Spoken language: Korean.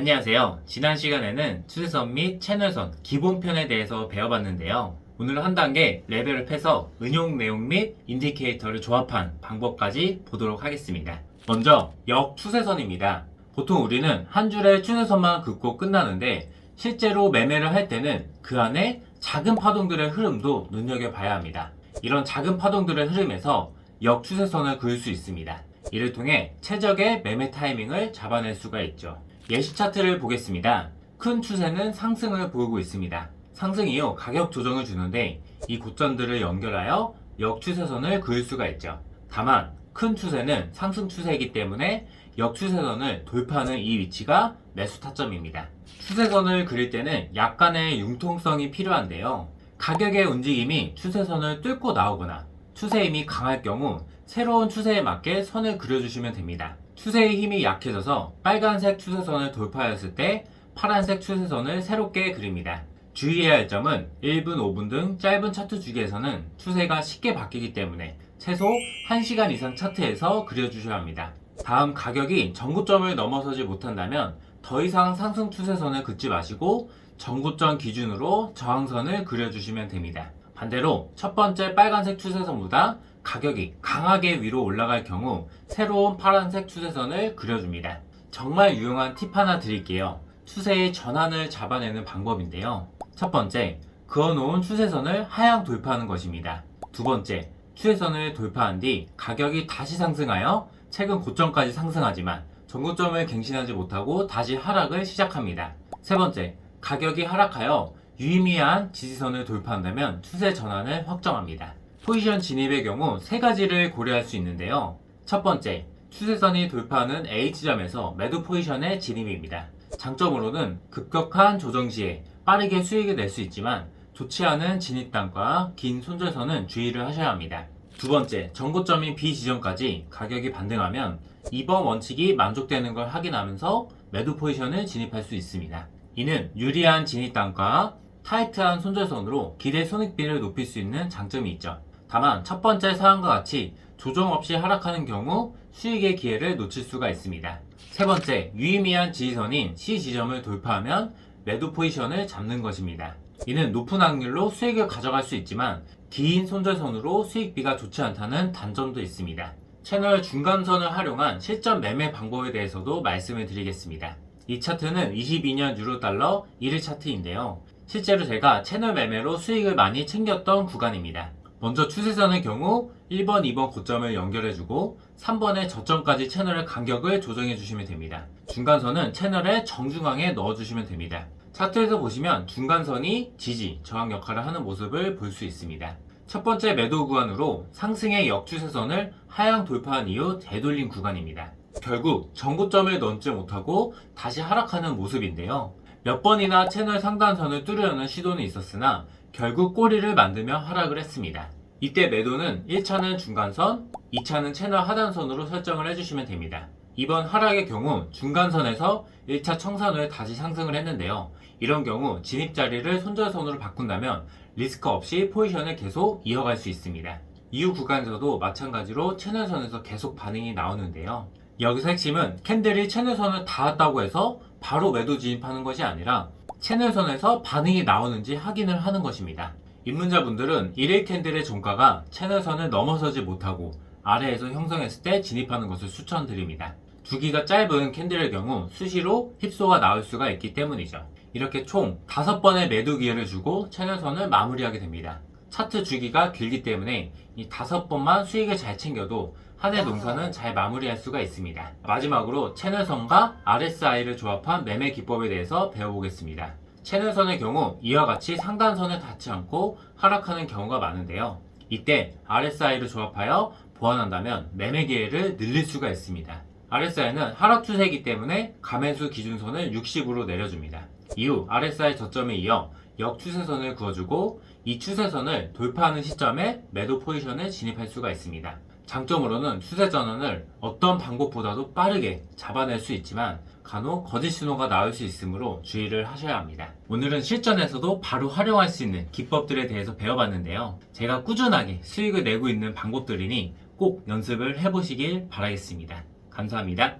안녕하세요. 지난 시간에는 추세선 및 채널선 기본편에 대해서 배워봤는데요. 오늘은 한 단계 레벨업해서 응용 내용 및 인디케이터를 조합한 방법까지 보도록 하겠습니다. 먼저 역추세선입니다. 보통 우리는 한 줄의 추세선만 긋고 끝나는데 실제로 매매를 할 때는 그 안에 작은 파동들의 흐름도 눈여겨봐야 합니다. 이런 작은 파동들의 흐름에서 역추세선을 그을 수 있습니다. 이를 통해 최적의 매매 타이밍을 잡아낼 수가 있죠. 예시 차트를 보겠습니다. 큰 추세는 상승을 보이고 있습니다. 상승 이후 가격 조정을 주는데 이 고점들을 연결하여 역추세선을 그을 수가 있죠. 다만 큰 추세는 상승 추세이기 때문에 역추세선을 돌파하는 이 위치가 매수 타점입니다. 추세선을 그릴 때는 약간의 융통성이 필요한데요. 가격의 움직임이 추세선을 뚫고 나오거나 추세 힘이 강할 경우 새로운 추세에 맞게 선을 그려주시면 됩니다. 추세의 힘이 약해져서 빨간색 추세선을 돌파했을 때 파란색 추세선을 새롭게 그립니다. 주의해야 할 점은 1분, 5분 등 짧은 차트 주기에서는 추세가 쉽게 바뀌기 때문에 최소 1시간 이상 차트에서 그려주셔야 합니다. 다음 가격이 전고점을 넘어서지 못한다면 더 이상 상승 추세선을 긋지 마시고 전고점 기준으로 저항선을 그려주시면 됩니다. 반대로 첫 번째 빨간색 추세선보다 가격이 강하게 위로 올라갈 경우 새로운 파란색 추세선을 그려줍니다. 정말 유용한 팁 하나 드릴게요. 추세의 전환을 잡아내는 방법인데요. 첫 번째, 그어놓은 추세선을 하향 돌파하는 것입니다. 두 번째, 추세선을 돌파한 뒤 가격이 다시 상승하여 최근 고점까지 상승하지만 전고점을 갱신하지 못하고 다시 하락을 시작합니다. 세 번째, 가격이 하락하여 유의미한 지지선을 돌파한다면 추세 전환을 확정합니다. 포지션 진입의 경우 세 가지를 고려할 수 있는데요. 첫 번째, 추세선이 돌파하는 H점에서 매도 포지션의 진입입니다. 장점으로는 급격한 조정 시에 빠르게 수익을 낼 수 있지만 좋지 않은 진입단과 긴 손절선은 주의를 하셔야 합니다. 두 번째, 전고점인 B 지점까지 가격이 반등하면 이번 원칙이 만족되는 걸 확인하면서 매도 포지션을 진입할 수 있습니다. 이는 유리한 진입단과 타이트한 손절선으로 기대 손익비를 높일 수 있는 장점이 있죠. 다만 첫 번째 사항과 같이 조정 없이 하락하는 경우 수익의 기회를 놓칠 수가 있습니다. 세 번째, 유의미한 지지선인 C 지점을 돌파하면 매도 포지션을 잡는 것입니다. 이는 높은 확률로 수익을 가져갈 수 있지만 긴 손절선으로 수익비가 좋지 않다는 단점도 있습니다. 채널 중간선을 활용한 실전 매매 방법에 대해서도 말씀을 드리겠습니다. 이 차트는 22년 유로달러 1일 차트인데요. 실제로 제가 채널 매매로 수익을 많이 챙겼던 구간입니다. 먼저 추세선의 경우 1번, 2번 고점을 연결해주고 3번의 저점까지 채널의 간격을 조정해주시면 됩니다. 중간선은 채널의 정중앙에 넣어주시면 됩니다. 차트에서 보시면 중간선이 지지, 저항 역할을 하는 모습을 볼 수 있습니다. 첫 번째 매도 구간으로 상승의 역추세선을 하향 돌파한 이후 되돌린 구간입니다. 결국 전고점을 넘지 못하고 다시 하락하는 모습인데요. 몇 번이나 채널 상단선을 뚫으려는 시도는 있었으나 결국 꼬리를 만들며 하락을 했습니다. 이때 매도는 1차는 중간선, 2차는 채널 하단선으로 설정을 해주시면 됩니다. 이번 하락의 경우 중간선에서 1차 청산 후에 다시 상승을 했는데요. 이런 경우 진입 자리를 손절선으로 바꾼다면 리스크 없이 포지션을 계속 이어갈 수 있습니다. 이후 구간에서도 마찬가지로 채널선에서 계속 반응이 나오는데요. 여기서 핵심은 캔들이 채널선을 닿았다고 해서 바로 매도 진입하는 것이 아니라 채널선에서 반응이 나오는지 확인을 하는 것입니다. 입문자분들은 1일 캔들의 종가가 채널선을 넘어서지 못하고 아래에서 형성했을 때 진입하는 것을 추천드립니다. 주기가 짧은 캔들의 경우 수시로 힙소가 나올 수가 있기 때문이죠. 이렇게 총 5번의 매도 기회를 주고 채널선을 마무리하게 됩니다. 차트 주기가 길기 때문에 이 5번만 수익을 잘 챙겨도 한 해 농사는 잘 마무리할 수가 있습니다. 마지막으로 채널선과 RSI를 조합한 매매 기법에 대해서 배워보겠습니다. 채널선의 경우 이와 같이 상단선을 닿지 않고 하락하는 경우가 많은데요. 이때 RSI를 조합하여 보완한다면 매매 기회를 늘릴 수가 있습니다. RSI는 하락 추세이기 때문에 가매수 기준선을 60으로 내려줍니다. 이후 RSI 저점에 이어 역추세선을 그어주고 이 추세선을 돌파하는 시점에 매도 포지션을 진입할 수가 있습니다. 장점으로는 추세 전환을 어떤 방법보다도 빠르게 잡아낼 수 있지만 간혹 거짓 신호가 나올 수 있으므로 주의를 하셔야 합니다. 오늘은 실전에서도 바로 활용할 수 있는 기법들에 대해서 배워봤는데요. 제가 꾸준하게 수익을 내고 있는 방법들이니 꼭 연습을 해보시길 바라겠습니다. 감사합니다.